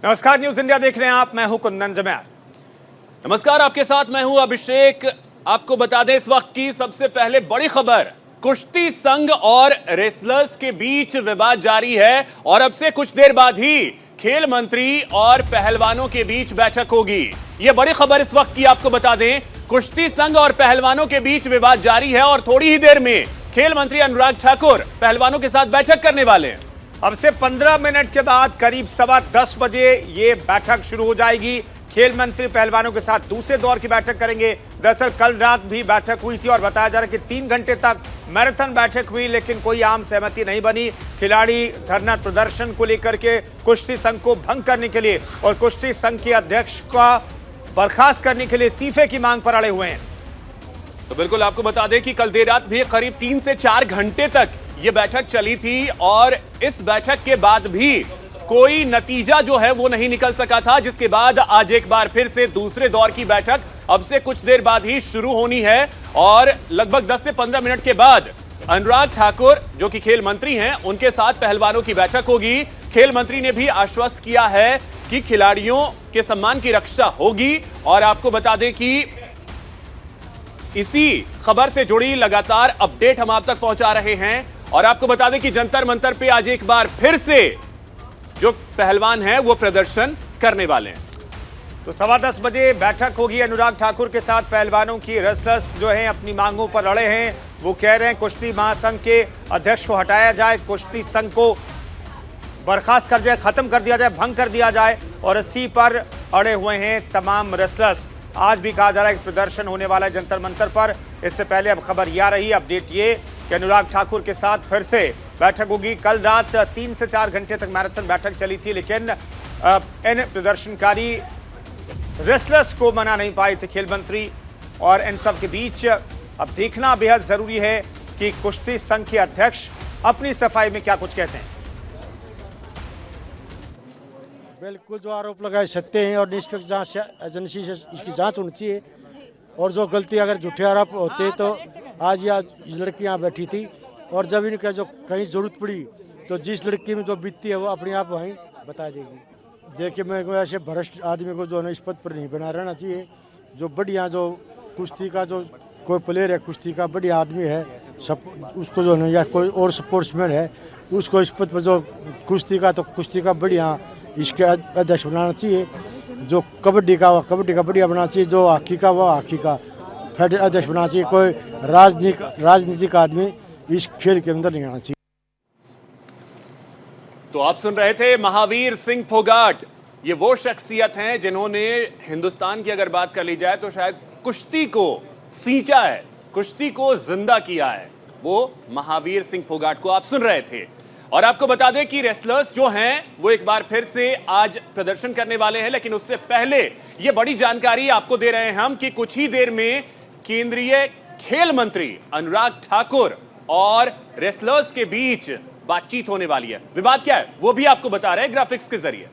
नमस्कार, news India देख रहे हैं आप। मैं हूं कुंदन जमैर। नमस्कार, आपके साथ मैं हूं अभिषेक। आपको बता दें इस वक्त की सबसे पहले बड़ी खबर, कुश्ती संघ और रेसलर्स के बीच विवाद जारी है और अब से कुछ देर बाद ही खेल मंत्री और पहलवानों के बीच बैठक होगी। यह बड़ी खबर इस वक्त की आपको बता दें, कुश्ती संघ और पहलवानों के बीच विवाद जारी है और थोड़ी ही देर में खेल मंत्री अनुराग ठाकुर पहलवानों के साथ बैठक करने वाले हैं। अब से 15 मिनट के बाद करीब 10:15 बजे ये बैठक शुरू हो जाएगी। खेल मंत्री पहलवानों के साथ दूसरे दौर की बैठक करेंगे। दरअसल कल रात भी बैठक हुई थी और बताया जा रहा है कि 3 घंटे तक मैराथन बैठक हुई, लेकिन कोई आम सहमति नहीं बनी। खिलाड़ी धरना प्रदर्शन को लेकर के कुश्ती संघ को भंग करने के लिए और कुश्ती संघ के अध्यक्ष का बर्खास्त करने के लिए इस्तीफे की मांग पर अड़े हुए हैं। तो बिल्कुल आपको बता दें कि कल देर रात भी करीब 3 से 4 घंटे तक ये बैठक चली थी और इस बैठक के बाद भी कोई नतीजा जो है वो नहीं निकल सका था, जिसके बाद आज एक बार फिर से दूसरे दौर की बैठक अब से कुछ देर बाद ही शुरू होनी है और लगभग 10 से 15 मिनट के बाद अनुराग ठाकुर जो कि खेल मंत्री हैं उनके साथ पहलवानों की बैठक होगी। खेल मंत्री ने भी आश्वस्त किया है कि खिलाड़ियों के सम्मान की रक्षा होगी और आपको बता दें कि इसी खबर से जुड़ी लगातार अपडेट हम आप तक पहुंचा रहे हैं और आपको बता दें कि जंतर मंतर पे आज एक बार फिर से जो पहलवान हैं वो प्रदर्शन करने वाले हैं। तो 10:15 बजे बैठक होगी अनुराग ठाकुर के साथ पहलवानों की। रेसलर्स जो हैं अपनी मांगों पर अड़े हैं। वो कह रहे हैं कुश्ती महासंघ के अध्यक्ष को हटाया जाए, कुश्ती संघ को बर्खास्त कर जाए, खत्म कर दिया जाए, भंग कर दिया जाए और इसी पर अड़े हुए हैं तमाम रेसलर्स। आज भी कहा जा रहा है कि प्रदर्शन होने वाला है जंतर मंतर पर। इससे पहले अब खबर यह रही, अपडेट ये कि अनुराग ठाकुर के साथ फिर से बैठक होगी। कल रात 3 से 4 घंटे तक मैराथन बैठक चली थी, लेकिन इन प्रदर्शनकारी रेसलर्स को मना नहीं पाए थे खेल मंत्री और इन सब के बीच अब देखना बेहद जरूरी है कि कुश्ती संघ के अध्यक्ष अपनी सफाई में क्या कुछ कहते हैं। बिल्कुल जो आरोप लगाए सत्य हैं और निष्पक्ष जांच एजेंसी से इसकी जांच होनी चाहिए और जो गलती अगर झूठे आरोप होते तो आज या लड़की यहाँ बैठी थी और जब इनका जो कहीं जरूरत पड़ी तो जिस लड़की में जो बीतती है वो अपने आप वहीं बता देगी। देखिए, मैं ऐसे भ्रष्ट आदमी को जो है इस पद पर नहीं बना रहना चाहिए। जो बढ़िया जो कुश्ती का जो कोई प्लेयर है, कुश्ती का बढ़िया आदमी है, सब उसको जो है या कोई और स्पोर्ट्समैन है उसको इस पद पर जो कुश्ती का बढ़िया इसके अध्यक्ष बनाना चाहिए। जो कबड्डी का बढ़िया बनाना चाहिए, जो हॉकी का वो हॉकी का फेड अध्यक्ष बनाना चाहिए। कोई राजनीतिक आदमी इस खेल के अंदर नहीं आना चाहिए। तो आप सुन रहे थे महावीर सिंह फोगाट। ये वो शख्सियत हैं जिन्होंने हिंदुस्तान की अगर बात कर ली जाए तो शायद कुश्ती को सींचा है, कुश्ती को जिंदा किया है। वो महावीर सिंह फोगाट को आप सुन रहे थे और आपको बता दें कि रेसलर्स जो हैं वो एक बार फिर से आज प्रदर्शन करने वाले हैं, लेकिन उससे पहले ये बड़ी जानकारी आपको दे रहे हैं हम कि कुछ ही देर में केंद्रीय खेल मंत्री अनुराग ठाकुर और रेसलर्स के बीच बातचीत होने वाली है। विवाद क्या है वो भी आपको बता रहे हैं ग्राफिक्स के जरिए।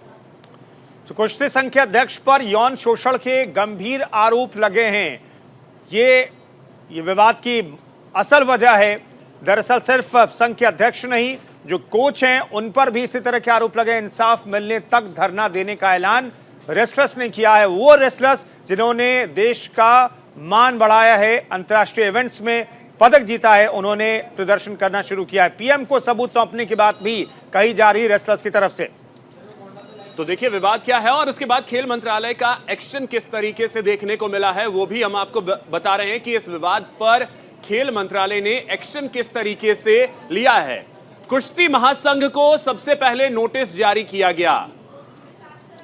तो कुश्ती संघ के अध्यक्ष पर यौन शोषण के गंभीर आरोप लगे हैं। ये विवाद की असल वजह है। दरअसल सिर्फ संघ के अध्यक्ष नहीं, जो कोच हैं उन पर भी इसी तरह के आरोप लगे। इंसाफ मिलने तक धरना देने का ऐलान रेसलर्स ने किया है। वो रेसलर्स जिन्होंने देश का मान बढ़ाया है, अंतर्राष्ट्रीय इवेंट्स में पदक जीता है, उन्होंने प्रदर्शन करना शुरू किया है। पीएम को सबूत सौंपने की बात भी कही जा रही है रेसलर्स की तरफ से। तो देखिए विवाद क्या है और उसके बाद खेल मंत्रालय का एक्शन किस तरीके से देखने को मिला है वो भी हम आपको बता रहे हैं कि इस विवाद पर खेल मंत्रालय ने एक्शन किस तरीके से लिया है। कुश्ती महासंघ को सबसे पहले नोटिस जारी किया गया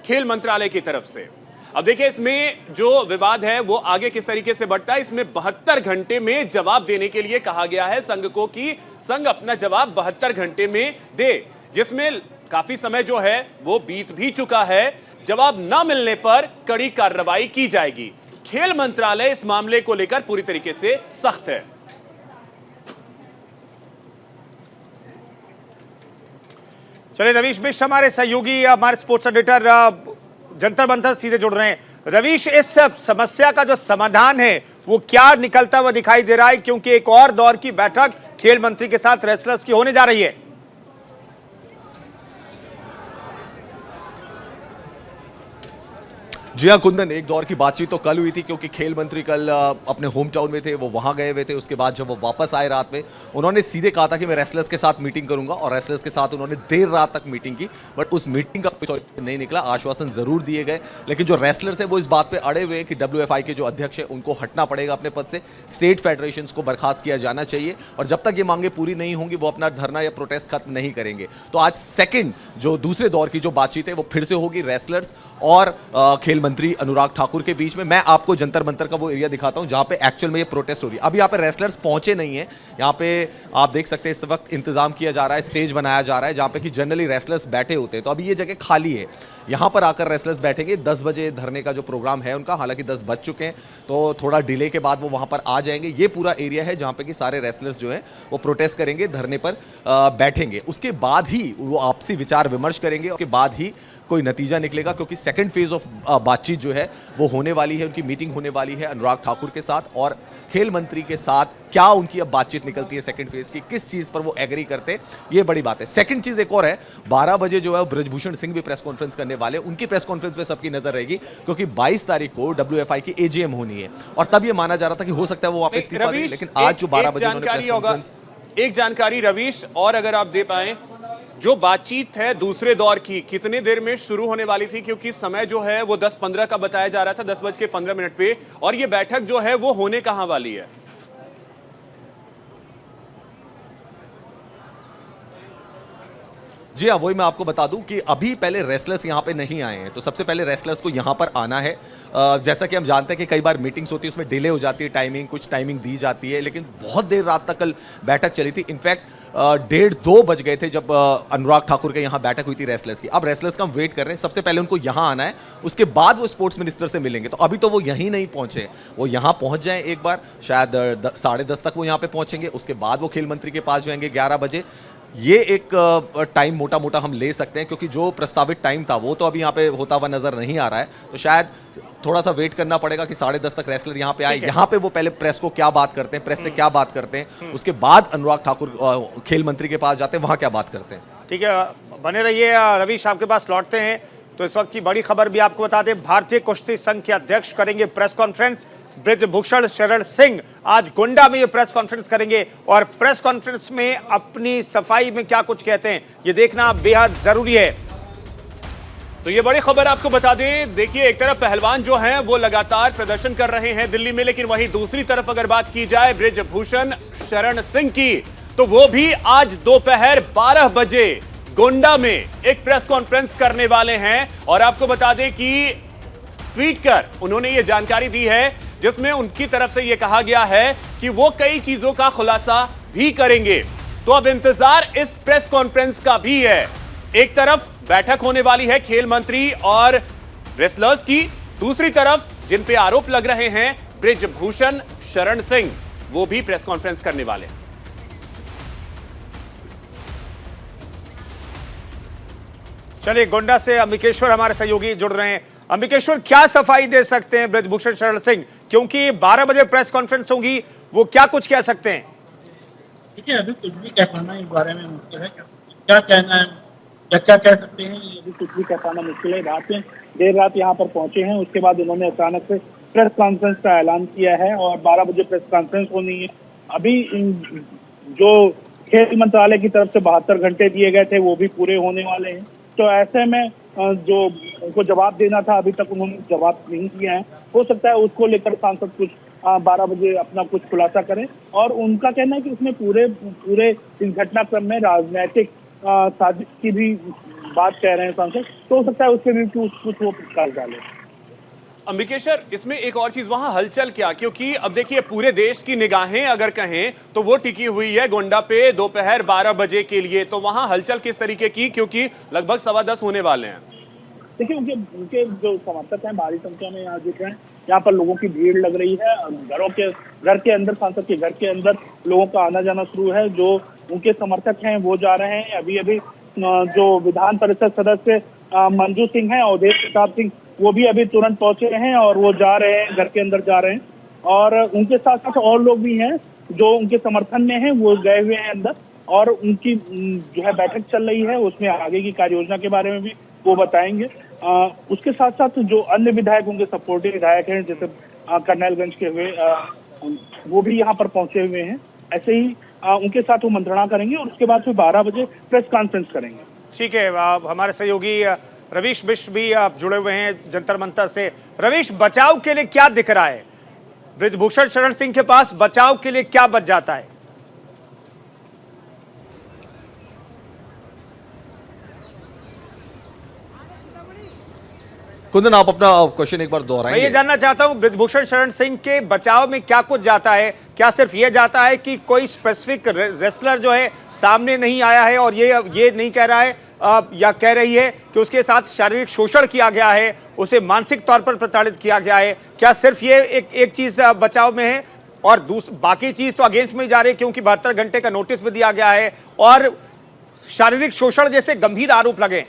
खेल मंत्रालय की तरफ से। अब देखिए इसमें जो विवाद है वो आगे किस तरीके से बढ़ता है। इसमें 72 घंटे में जवाब देने के लिए कहा गया है संघ को कि संघ अपना जवाब 72 घंटे में दे, जिसमें काफी समय जो है वो बीत भी चुका है। जवाब न मिलने पर कड़ी कार्रवाई की जाएगी। खेल मंत्रालय इस मामले को लेकर पूरी तरीके से सख्त है। चलिए, रवीश मिश्र हमारे सहयोगी, हमारे स्पोर्ट्स एडिटर जंतर मंतर सीधे जुड़ रहे हैं। रवीश, इस समस्या का जो समाधान है वो क्या निकलता हुआ दिखाई दे रहा है, क्योंकि एक और दौर की बैठक खेल मंत्री के साथ रेसलर्स की होने जा रही है। जी हाँ कुंदन, एक दौर की बातचीत तो कल हुई थी क्योंकि खेल मंत्री कल अपने होम टाउन में थे, वो वहाँ गए हुए थे। उसके बाद जब वो वापस आए रात में, उन्होंने सीधे कहा था कि मैं रेसलर्स के साथ मीटिंग करूंगा, और रेसलर्स के साथ उन्होंने देर रात तक मीटिंग की। बट उस मीटिंग का कुछ नहीं निकला। आश्वासन जरूर दिए गए, लेकिन जो रेसलर्स है वो इस बात पर अड़े हुए कि WFI के जो अध्यक्ष है उनको हटना पड़ेगा अपने पद से, स्टेट फेडरेशन को बर्खास्त किया जाना चाहिए, और जब तक ये मांगे पूरी नहीं होंगी वो अपना धरना या प्रोटेस्ट खत्म नहीं करेंगे। तो आज सेकंड जो दूसरे दौर की जो बातचीत है वो फिर से होगी रेसलर्स और खेल मंत्री अनुराग ठाकुर के बीच में। मैं आपको जंतर मंतर का वो एरिया दिखाता हूं जहां पे एक्चुअल में ये प्रोटेस्ट हो रही है। अभी यहाँ पे रेसलर्स पहुंचे नहीं है। यहाँ पे आप देख सकते हैं इस वक्त इंतजाम किया जा रहा है, स्टेज बनाया जा रहा है जहां पे कि जनरली रेसलर्स बैठे होते हैं। तो अभी ये जगह खाली है, यहाँ पर आकर रेसलर्स बैठेंगे। 10 बजे धरने का जो प्रोग्राम है उनका, हालांकि 10 बज चुके हैं, तो थोड़ा डिले के बाद वो वहाँ पर आ जाएंगे। ये पूरा एरिया है जहाँ पे कि सारे रेसलर्स जो है वो प्रोटेस्ट करेंगे, धरने पर बैठेंगे। उसके बाद ही वो आपसी विचार विमर्श करेंगे, उसके बाद ही कोई नतीजा निकलेगा, क्योंकि सेकंड फेज ऑफ बातचीत जो है वो होने वाली है। उनकी मीटिंग होने वाली है अनुराग ठाकुर के साथ और खेल मंत्री के साथ। क्या उनकी अब बातचीत निकलती है सेकंड फेज की, किस चीज पर वो एग्री करते हैं, ये बड़ी बात है। सेकंड चीज एक और है, 12 बजे जो है ब्रजभूषण सिंह भी प्रेस कॉन्फ्रेंस करने वाले। उनकी प्रेस कॉन्फ्रेंस पे सबकी नजर रहेगी, क्योंकि 22 तारीख को WFI की AGM होनी है, और तब ये माना जा रहा था कि हो सकता है वो वापस इस्तीफा दें, लेकिन आज जो 12 बजे एक जानकारी रवीश, और अगर आप दे पाए, जो बातचीत है दूसरे दौर की कितने देर में शुरू होने वाली थी? क्योंकि समय जो है वो 10:15 का बताया जा रहा था, 10:15 पे, और ये बैठक जो है वो होने कहां वाली है? जी हाँ, वही मैं आपको बता दूं कि अभी पहले रेसलर्स यहाँ पे नहीं आए हैं, तो सबसे पहले रेसलर्स को यहाँ पर आना है। जैसा कि हम जानते हैं कि कई बार मीटिंग्स होती है, उसमें डिले हो जाती है, टाइमिंग कुछ टाइमिंग दी जाती है, लेकिन बहुत देर रात तक कल बैठक चली थी। इनफैक्ट 1:30-2 बज गए थे जब अनुराग ठाकुर के यहाँ बैठक हुई थी रेसलर्स की। अब रेसलर्स का हम वेट कर रहे हैं, सबसे पहले उनको यहाँ आना है, उसके बाद वो स्पोर्ट्स मिनिस्टर से मिलेंगे। तो अभी तो वो यहीं नहीं पहुंचे, वो यहाँ पहुंच जाएं एक बार, शायद 10:30 तक वो यहाँ पे पहुंचेंगे। उसके बाद वो खेल मंत्री के पास जाएंगे 11 बजे। ये एक टाइम मोटा मोटा हम ले सकते हैं, क्योंकि जो प्रस्तावित टाइम था वो तो अभी यहाँ पे होता हुआ नजर नहीं आ रहा है। तो शायद थोड़ा सा वेट करना पड़ेगा कि 10:30 तक रेसलर यहाँ पे आए। यहाँ पे वो पहले प्रेस को क्या बात करते हैं, प्रेस से क्या बात करते हैं, उसके बाद अनुराग ठाकुर खेल मंत्री के पास जाते हैं, वहां क्या बात करते हैं। ठीक है, बने रहिए। रवीश आपके पास लौटते हैं। तो इस वक्त की बड़ी खबर भी आपको बता दें, भारतीय कुश्ती संघ के अध्यक्ष करेंगे प्रेस कॉन्फ्रेंस। ब्रजभूषण शरण सिंह आज गोंडा में ये प्रेस कॉन्फ्रेंस करेंगे, और प्रेस कॉन्फ्रेंस में अपनी सफाई में क्या कुछ कहते हैं ये देखना बेहद जरूरी है। तो ये बड़ी खबर आपको बता दें। देखिए, एक तरफ पहलवान जो हैं वो लगातार प्रदर्शन कर रहे हैं दिल्ली में, लेकिन वहीं दूसरी तरफ अगर बात की जाए ब्रजभूषण शरण सिंह की, तो वो भी आज दोपहर 12 बजे गोंडा में एक प्रेस कॉन्फ्रेंस करने वाले हैं। और आपको बता दें कि ट्वीट कर उन्होंने ये जानकारी दी है, जिसमें उनकी तरफ से यह कहा गया है कि वो कई चीजों का खुलासा भी करेंगे। तो अब इंतजार इस प्रेस कॉन्फ्रेंस का भी है। एक तरफ बैठक होने वाली है खेल मंत्री और रेसलर्स की, दूसरी तरफ जिन पे आरोप लग रहे हैं ब्रजभूषण शरण सिंह, वो भी प्रेस कॉन्फ्रेंस करने वाले हैं। चलिए, गोंडा से अंबिकेश्वर हमारे सहयोगी जुड़ रहे हैं। अंबिकेश्वर, क्या सफाई दे सकते हैं ब्रजभूषण शरण सिंह, क्योंकि 12 बजे प्रेस कॉन्फ्रेंस होगी, वो क्या कुछ कह सकते हैं? देखिए, अभी कुछ भी कह पाना इस बारे में मुश्किल है। क्या कहना है, क्या कह सकते हैं, ये अभी कुछ भी कह पाना मुश्किल है। देर रात यहाँ पर पहुंचे हैं, उसके बाद उन्होंने अचानक से प्रेस कॉन्फ्रेंस का ऐलान किया है और 12 बजे प्रेस कॉन्फ्रेंस होनी है। अभी जो खेल मंत्रालय की तरफ से 72 घंटे दिए गए थे वो भी पूरे होने वाले हैं। तो ऐसे में जो उनको जवाब देना था, अभी तक उन्होंने जवाब नहीं दिया है। हो सकता है उसको लेकर सांसद कुछ 12 बजे अपना कुछ खुलासा करें। और उनका कहना है कि उसमें पूरे इस घटनाक्रम में राजनीतिक साजिश की भी बात कह रहे हैं सांसद, तो हो सकता है उसके भी कुछ वो प्रकाश डाले। अंबिकेश्वर, इसमें एक और चीज, वहां हलचल क्या? क्योंकि अब देखिए, पूरे देश की निगाहें अगर कहें तो वो टिकी हुई है गोंडा पे दोपहर 12 बजे के लिए। तो वहां हलचल किस तरीके की, क्योंकि लगभग 10:15 होने वाले हैं? देखिए, उनके जो समर्थक हैं भारी संख्या में यहाँ जुट रहे हैं। यहाँ पर लोगों की भीड़ लग रही है। घर के अंदर, सांसद के घर के अंदर लोगों का आना जाना शुरू है। जो उनके समर्थक हैं वो जा रहे हैं। अभी जो विधान परिषद सदस्य मंजू सिंह है, अवधेश प्रताप सिंह, वो भी अभी तुरंत पहुंचे हैं और वो जा रहे हैं, घर के अंदर जा रहे हैं। और उनके साथ साथ और लोग भी हैं जो उनके समर्थन में हैं, वो गए हुए हैं अंदर। और उनकी जो है बैठक चल रही है, उसमें आगे की कार्य योजना के बारे में भी वो बताएंगे। उसके साथ साथ जो अन्य विधायक उनके सपोर्टिव विधायक हैं, जैसे करनैलगंज के हुए, वो भी यहाँ पर पहुंचे हुए हैं। ऐसे ही उनके साथ वो मंत्रणा करेंगे और उसके बाद फिर 12 बजे प्रेस कॉन्फ्रेंस करेंगे। ठीक है, हमारे सहयोगी रवीश मिश्र भी जुड़े हुए हैं जंतर मंतर से। रवीश, बचाव के लिए क्या दिख रहा है? ब्रिजभूषण शरण सिंह के पास बचाव के लिए क्या बच जाता है? कुंदन, आप अपना क्वेश्चन एक बार मैं दोहराएंगे? ये जानना चाहता हूं, ब्रिजभूषण शरण सिंह के बचाव में क्या कुछ जाता है? क्या सिर्फ ये जाता है कि कोई स्पेसिफिक रेसलर जो है सामने नहीं आया है और ये नहीं कह रहा है या कह रही है कि उसके साथ शारीरिक शोषण किया गया है, उसे मानसिक तौर पर प्रताड़ित किया गया है? क्या सिर्फ ये एक चीज बचाव में है और बाकी चीज तो अगेंस्ट में ही जा रही है, क्योंकि 72 घंटे का नोटिस भी दिया गया है और शारीरिक शोषण जैसे गंभीर आरोप लगे?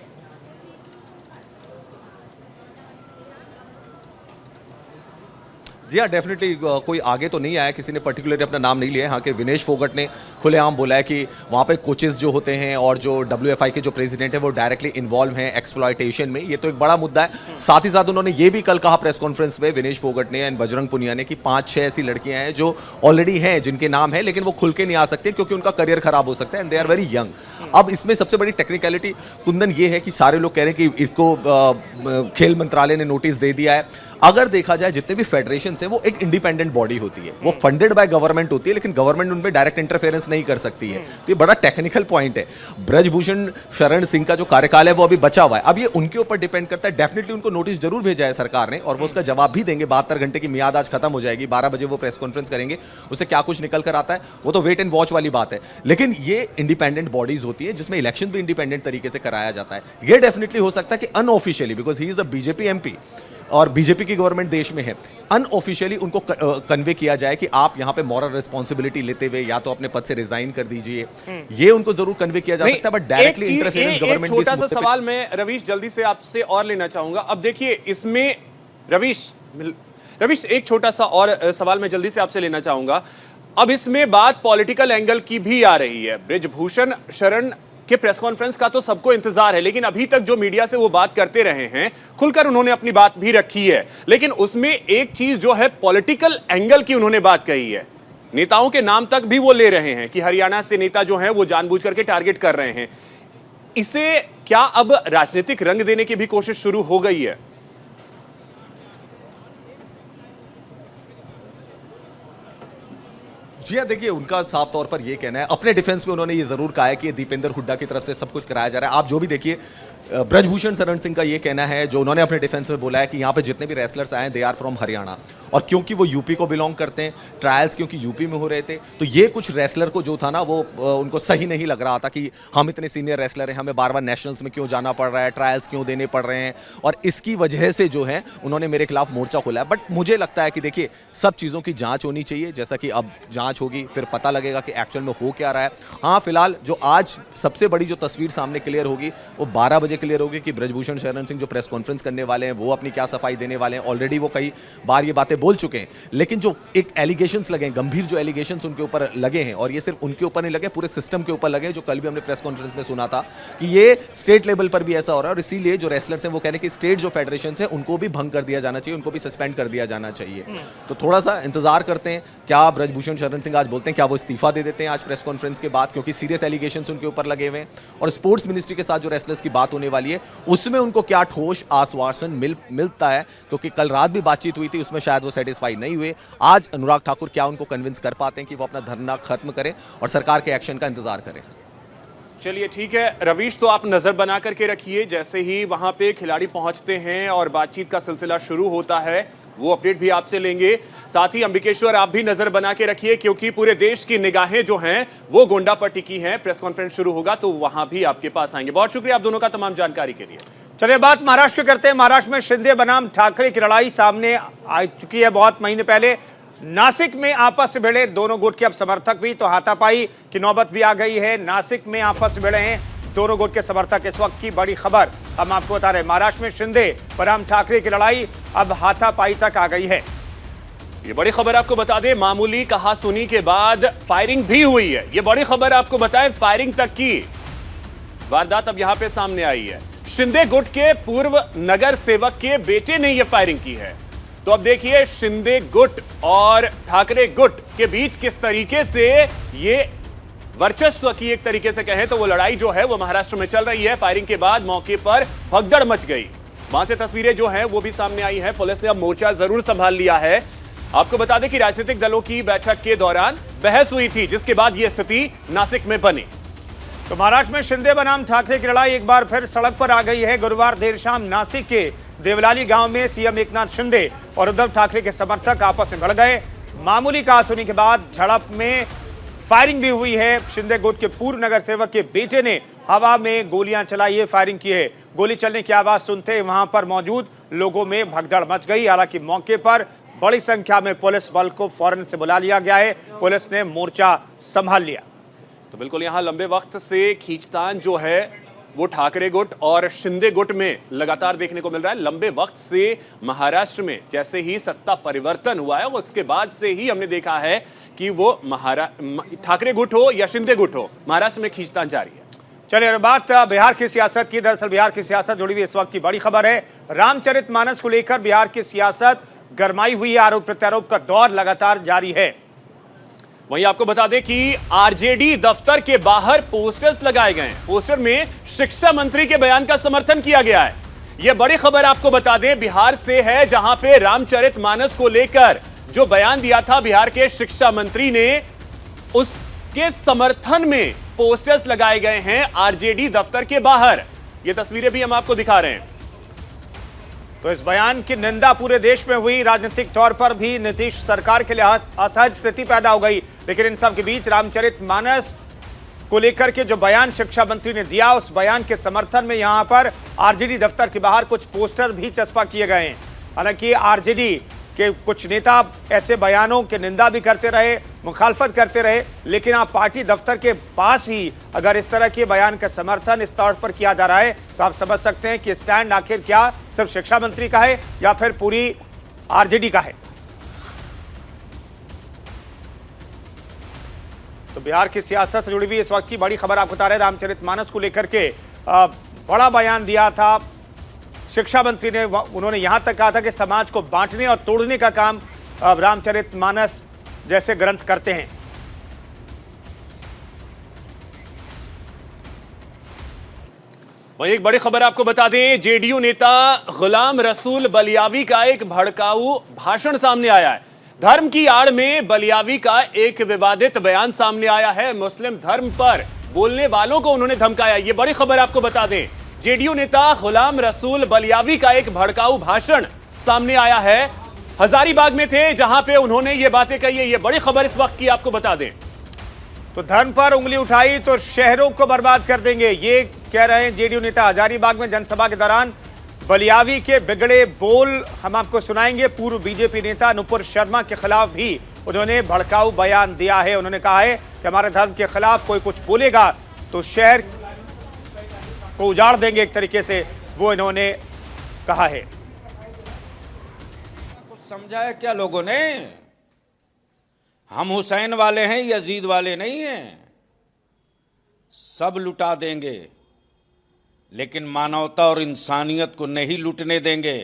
जी हाँ, डेफिनेटली कोई आगे तो नहीं आया, किसी ने पर्टिकुलरली अपना नाम नहीं लिया है। हाँ के विनेश फोगट ने खुलेआम बोला है कि वहाँ पे कोचेस जो होते हैं और जो WFI के जो प्रेसिडेंट है वो डायरेक्टली इन्वॉल्व हैं एक्सप्लॉयटेशन में। ये तो एक बड़ा मुद्दा है। साथ ही साथ उन्होंने ये भी कल कहा प्रेस कॉन्फ्रेंस में, विनेश फोगट ने एंड बजरंग पुनिया ने, कि 5-6 ऐसी लड़कियां हैं जो ऑलरेडी हैं, जिनके नाम है, लेकिन वो खुल के नहीं आ सकते क्योंकि उनका करियर खराब हो सकता है and they are very young. अब इसमें सबसे बड़ी टेक्निकलिटी कुंदन ये है कि सारे लोग कह रहे हैं कि इसको खेल मंत्रालय ने नोटिस दे दिया है। अगर देखा जाए जितने भी फेडरेशन है वो एक इंडिपेंडेंट बॉडी होती है, वो फंडेड बाय गवर्नमेंट होती है, लेकिन गवर्नमेंट उनपे डायरेक्ट इंटरफेरेंस नहीं कर सकती है। तो ये बड़ा टेक्निकल पॉइंट है। ब्रजभूषण शरण सिंह का जो कार्यकाल है वो अभी बचा हुआ है, अब ये उनके ऊपर डिपेंड करता है। डेफिनेटली उनको नोटिस जरूर भेजा है सरकार ने और वो उसका जवाब भी देंगे। 72 घंटे की मियाद आज खत्म हो जाएगी, 12 बजे वो प्रेस कॉन्फ्रेंस करेंगे। उससे क्या कुछ निकल कर आता है वो तो वेट एंड वॉच वाली बात है, लेकिन ये इंडिपेंडेंट बॉडीज होती है जिसमें इलेक्शन भी इंडिपेंडेंट तरीके से कराया जाता है। ये डेफिनेटली हो सकता है कि unofficially, because he is a BJP MP और बीजेपी की गवर्नमेंट देश में है, अनऑफिशियली उनको कन्वे किया जाए कि आप यहां पे मॉरल रिस्पांसिबिलिटी लेते हुए या तो अपने पद से रिजाइन कर दीजिए। ये उनको जरूर कन्वे किया जा सकता है, बट डायरेक्टली इंटरफेरेंस गवर्नमेंट की। छोटा सा सवाल मैं रवीश जल्दी से आपसे और लेना चाहूंगा। अब देखिए इसमें रवीश एक छोटा सा और सवाल मैं जल्दी से आपसे लेना चाहूंगा। अब इसमें बात पॉलिटिकल एंगल की भी आ रही है। ब्रिजभूषण शरण के प्रेस कॉन्फ्रेंस का तो सबको इंतजार है, लेकिन अभी तक जो मीडिया से वो बात करते रहे हैं, खुलकर उन्होंने अपनी बात भी रखी है, लेकिन उसमें एक चीज जो है पॉलिटिकल एंगल की उन्होंने बात कही है। नेताओं के नाम तक भी वो ले रहे हैं कि हरियाणा से नेता जो हैं वो जानबूझ करके टारगेट कर रहे हैं। इसे क्या अब राजनीतिक रंग देने की भी कोशिश शुरू हो गई है? जी हाँ, देखिए उनका साफ तौर पर ये कहना है, अपने डिफेंस में उन्होंने ये जरूर कहा है कि दीपेंद्र हुड्डा की तरफ से सब कुछ कराया जा रहा है। आप जो भी देखिए, ब्रजभूषण शरण सिंह का ये कहना है, जो उन्होंने अपने डिफेंस में बोला है कि यहाँ पे जितने भी रेसलर्स आए दे आर फ्रॉम हरियाणा, और क्योंकि वो यूपी को बिलोंग करते हैं, ट्रायल्स क्योंकि यूपी में हो रहे थे, तो ये कुछ रेसलर को जो था ना वो उनको सही नहीं लग रहा था कि हम इतने सीनियर रेसलर हैं, हमें बार बार नेशनल्स में क्यों जाना पड़ रहा है, ट्रायल्स क्यों देने पड़ रहे हैं, और इसकी वजह से जो है उन्होंने मेरे खिलाफ मोर्चा खोला है। बट मुझे लगता है कि देखिए सब चीज़ों की जाँच होनी चाहिए, जैसा कि अब जाँच होगी फिर पता लगेगा कि एक्चुअल में हो क्या रहा है। हाँ, फिलहाल जो आज सबसे बड़ी जो तस्वीर सामने क्लियर होगी वो 12 बजे क्लियर होगी कि ब्रजभूषण शरण सिंह जो प्रेस कॉन्फ्रेंस करने वाले हैं वो अपनी क्या सफाई देने वाले हैं। ऑलरेडी वो कई बार ये बातें बोल चुके हैं, लेकिन जो एक एलिगेशंस लगे, गंभीर जो एलिगेशंस उनके ऊपर लगे हैं, और ये सिर्फ उनके ऊपर नहीं लगे, पूरे सिस्टम के ऊपर लगे, जो कल भी हमने प्रेस कॉन्फ्रेंस में सुना था कि ये स्टेट लेवल पर भी ऐसा हो रहा है। और इसीलिए जो रेसलर्स हैं वो कह रहे हैं कि स्टेट जो फेडरेशन है उनको भी भंग कर दिया जाना चाहिए, उनको भी सस्पेंड कर दिया जाना चाहिए। तो थोड़ा सा इंतजार करते हैं, क्या ब्रजभूषण शरण सिंह आज बोलते हैं, क्या वो इस्तीफा दे देते हैं आज प्रेस कॉन्फ्रेंस के बाद, क्योंकि सीरियस एलिगेशंस उनके ऊपर लगे हुए हैं। और स्पोर्ट्स मिनिस्ट्री के साथ जो रेसलर्स की बात होने वाली है उसमें उनको क्या ठोस आश्वासन मिलता है, क्योंकि कल रात भी बातचीत हुई थी, उसमें शायद वो सेटिस्फाई नहीं हुए। आज अनुराग ठाकुर क्या उनको कन्विंस कर पाते हैं कि वो अपना धरना खत्म करें और सरकार के एक्शन का इंतजार करें। चलिए ठीक है रवीश, तो आप नजर बना करके रखिए, जैसे ही वहां पे खिलाड़ी पहुंचते हैं और बातचीत का सिलसिला शुरू होता है वो अपडेट भी आपसे लेंगे। साथ ही अंबिकेश्वर आप भी नजर बना के रखिए, क्योंकि पूरे देश की निगाहें जो हैं वो गोंडा पर टिकी हैं। प्रेस कॉन्फ्रेंस शुरू होगा तो वहां भी आपके पास आएंगे। बहुत शुक्रिया आप दोनों का तमाम जानकारी के लिए। चलिए बात महाराष्ट्र की करते हैं। महाराष्ट्र में शिंदे बनाम ठाकरे की लड़ाई सामने आ चुकी है बहुत महीने पहले। नासिक में आपस में भिड़े दोनों गुट के अब समर्थक भी, तो हाथापाई की नौबत भी आ गई है। नासिक में आपस में भिड़े हैं दोनों गुट के समर्थक। इस वक्त की बड़ी खबर हम आपको बता रहे हैं, महाराष्ट्र में शिंदे बनाम ठाकरे की लड़ाई अब हाथापाई तक आ गई है। ये बड़ी खबर आपको बता दें, मामूली कहा सुनी के बाद फायरिंग भी हुई है। ये बड़ी खबर आपको बताएं, फायरिंग तक की वारदात अब यहां पे सामने आई है। शिंदे गुट के पूर्व नगर सेवक के बेटे ने यह फायरिंग की है। तो अब देखिए शिंदे गुट और ठाकरे गुट के बीच किस तरीके से ये वर्चस्व की एक तरीके से कहें तो वो लड़ाई जो है वो महाराष्ट्र में चल रही है। फायरिंग के बाद मौके पर भगदड़ मच गई। वहां से तस्वीरें जो हैं वो भी सामने आई हैं। पुलिस ने अब मोर्चा जरूर संभाल लिया है। आपको बता दें कि राजनीतिक दलों की बैठक के दौरान बहस हुई थी, जिसके बाद यह स्थिति नासिक में बनी। तो महाराष्ट्र में शिंदे बनाम ठाकरे की लड़ाई एक बार फिर सड़क पर आ गई है। गुरुवार देर शाम नासिक के देवलाली गांव में सीएम एकनाथ शिंदे और उद्धव ठाकरे के समर्थक आपस में भिड़ गए। मामूली कहासुनी के बाद झड़प में फायरिंग भी हुई है। शिंदे गुट के पूर्व नगर सेवक के बेटे ने हवा में गोलियां चलाई है, फायरिंग की है। गोली चलने की आवाज सुनते वहां पर मौजूद लोगों में भगदड़ मच गई। हालांकि मौके पर बड़ी संख्या में पुलिस बल को फौरन से बुला लिया गया है। पुलिस ने मोर्चा संभाल लिया। तो बिल्कुल यहां लंबे वक्त से खींचतान जो है वो ठाकरे गुट और शिंदे गुट में लगातार देखने को मिल रहा है। लंबे वक्त से महाराष्ट्र में जैसे ही सत्ता परिवर्तन हुआ है उसके बाद से ही हमने देखा है कि वो ठाकरे गुट हो या शिंदे गुट हो, महाराष्ट्र में खींचतान जारी है। चलिए और बात बिहार की सियासत की। दरअसल बिहार की सियासत जुड़ी हुई इस वक्त की बड़ी खबर है। रामचरितमानस को लेकर बिहार की सियासत गरमाई हुई है। आरोप प्रत्यारोप का दौर लगातार जारी है। वहीं आपको बता दें कि आरजेडी दफ्तर के बाहर पोस्टर्स लगाए गए हैं। पोस्टर में शिक्षा मंत्री के बयान का समर्थन किया गया है। यह बड़ी खबर आपको बता दें बिहार से है, जहां पे रामचरितमानस को लेकर जो बयान दिया था बिहार के शिक्षा मंत्री ने, उसके समर्थन में पोस्टर्स लगाए गए हैं आरजेडी दफ्तर के बाहर। यह तस्वीरें भी हम आपको दिखा रहे हैं। तो इस बयान की निंदा पूरे देश में हुई। राजनीतिक तौर पर भी नीतीश सरकार के लिए असहज स्थिति पैदा हो गई। लेकिन इन सब के बीच रामचरितमानस को लेकर के जो बयान शिक्षा मंत्री ने दिया, उस बयान के समर्थन में यहां पर आरजेडी दफ्तर के बाहर कुछ पोस्टर भी चस्पा किए गए हैं। हालांकि आरजेडी के कुछ नेता ऐसे बयानों की निंदा भी करते रहे, मुखालफत करते रहे, लेकिन आप पार्टी दफ्तर के पास ही अगर इस तरह के बयान का समर्थन इस तौर पर किया जा रहा है तो आप समझ सकते हैं कि स्टैंड आखिर क्या सिर्फ शिक्षा मंत्री का है या फिर पूरी आरजेडी का है। तो बिहार की सियासत से जुड़ी हुई इस वक्त की बड़ी खबर आपको बता रहे। रामचरितमानस को लेकर के बड़ा बयान दिया था शिक्षा मंत्री ने। उन्होंने यहां तक कहा था कि समाज को बांटने और तोड़ने का काम रामचरितमानस जैसे ग्रंथ करते हैं। वहीं एक बड़ी खबर आपको बता दें, जेडीयू नेता गुलाम रसूल बलियावी का एक भड़काऊ भाषण सामने आया है। धर्म की आड़ में बलियावी का एक विवादित बयान सामने आया है। मुस्लिम धर्म पर बोलने वालों को उन्होंने धमकाया। ये बड़ी खबर आपको बता दें, जेडीयू नेता गुलाम रसूल बलियावी का एक भड़काऊ भाषण सामने आया है। हजारीबाग में थे जहां पे उन्होंने ये बातें कही है। ये बड़ी खबर इस वक्त की आपको बता दें। तो धर्म पर उंगली उठाई तो शहरों को बर्बाद कर देंगे, ये कह रहे हैं जेडीयू नेता। हजारीबाग में जनसभा के दौरान बलियावी के बिगड़े बोल हम आपको सुनाएंगे। पूर्व बीजेपी नेता नुपुर शर्मा के खिलाफ भी उन्होंने भड़काऊ बयान दिया है। उन्होंने कहा है कि हमारे धर्म के खिलाफ कोई कुछ बोलेगा तो शहर को उजाड़ देंगे, एक तरीके से वो इन्होंने कहा है। कुछ समझाया क्या लोगों ने? हम हुसैन वाले हैं, यजीद वाले नहीं हैं। सब लुटा देंगे लेकिन मानवता और इंसानियत को नहीं लूटने देंगे।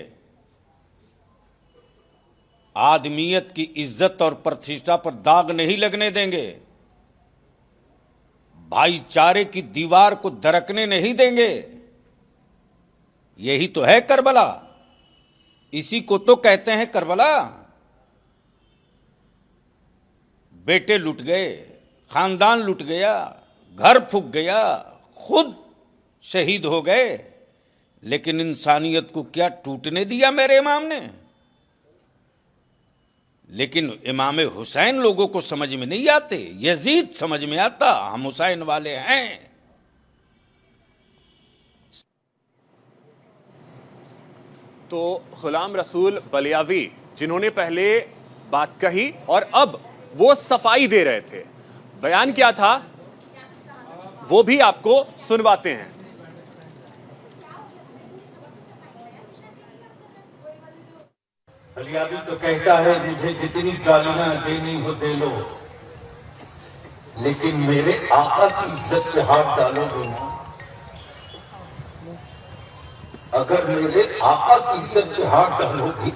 आदमियत की इज्जत और प्रतिष्ठा पर दाग नहीं लगने देंगे। भाईचारे की दीवार को दरकने नहीं देंगे। यही तो है करबला, इसी को तो कहते हैं करबला। बेटे लुट गए, खानदान लुट गया, घर फूक गया, खुद शहीद हो गए, लेकिन इंसानियत को क्या टूटने दिया मेरे इमाम ने? लेकिन इमाम हुसैन लोगों को समझ में नहीं आते, यजीद समझ में आता। हम हुसैन वाले हैं। तो गुलाम रसूल बलियावी जिन्होंने पहले बात कही और अब वो सफाई दे रहे थे, बयान क्या था वो भी आपको सुनवाते हैं। बलियावी तो कहता है मुझे जितनी गालियां देनी हो दे लो, लेकिन मेरे आका की इज्जत पे हाथ डालोगे ना अगर मेरे आका की इज्जत पे हाथ डालोगी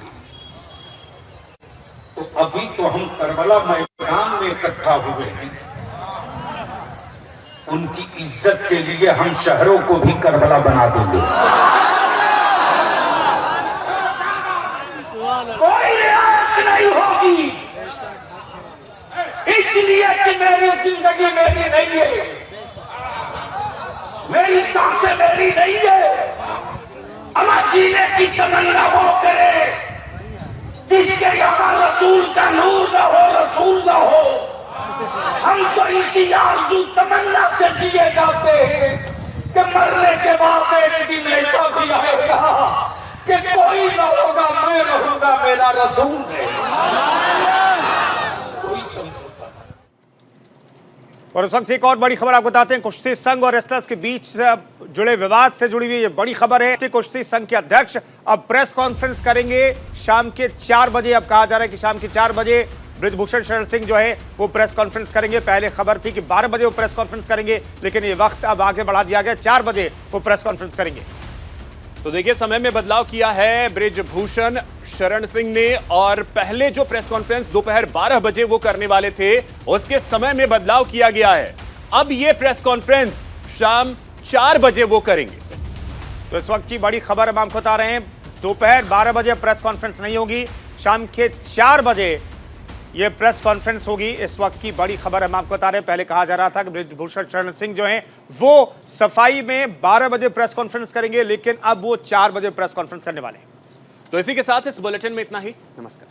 तो अभी तो हम करबला मैदान में इकट्ठा हुए हैं, उनकी इज्जत के लिए हम शहरों को भी करबला बना देंगे। कोई रियायत नहीं होगी, इसलिए कि मेरी जिंदगी मेरी नहीं है, मेरी सांसें मेरी नहीं है। अमर जीने की तमन्ना वो करे जिसके यहाँ रसूल का नूर न हो, रसूल न हो। हम तो इसी आरज़ू तमन्ना से जिए जाते हैं कि मरने के बाद एक दिन ऐसा भी आएगा कि कोई न होगा, मैं रहूंगा, मेरा रसूल है। कोई समझौता नहीं। और उस वक्त एक और बड़ी खबर आपको बताते हैं। कुश्ती संघ और रेसलर्स के बीच जुड़े विवाद से जुड़ी हुई ये बड़ी खबर है। कुश्ती संघ के अध्यक्ष अब प्रेस कॉन्फ्रेंस करेंगे शाम के 4 बजे। अब कहा जा रहा है कि शाम के 4 बजे बृजभूषण शरण सिंह जो है वो प्रेस कॉन्फ्रेंस करेंगे। पहले खबर थी कि 12 बजे वो प्रेस कॉन्फ्रेंस करेंगे, लेकिन ये वक्त अब आगे बढ़ा दिया गया, 4 बजे वो प्रेस कॉन्फ्रेंस करेंगे। तो देखिए, समय में बदलाव किया है बृजभूषण शरण सिंह ने, और पहले जो प्रेस कॉन्फ्रेंस दोपहर 12 बजे वो करने वाले थे, उसके समय में बदलाव किया गया है। अब ये प्रेस कॉन्फ्रेंस शाम 4 बजे वो करेंगे। तो इस वक्त की बड़ी खबर हम आपको बता रहे हैं, दोपहर 12 बजे प्रेस कॉन्फ्रेंस नहीं होगी, शाम के 4 बजे ये प्रेस कॉन्फ्रेंस होगी। इस वक्त की बड़ी खबर हम आपको बता रहे हैं। पहले कहा जा रहा था कि बृजभूषण शरण सिंह जो हैं वो सफाई में 12 बजे प्रेस कॉन्फ्रेंस करेंगे, लेकिन अब वो 4 बजे प्रेस कॉन्फ्रेंस करने वाले हैं। तो इसी के साथ इस बुलेटिन में इतना ही। नमस्कार।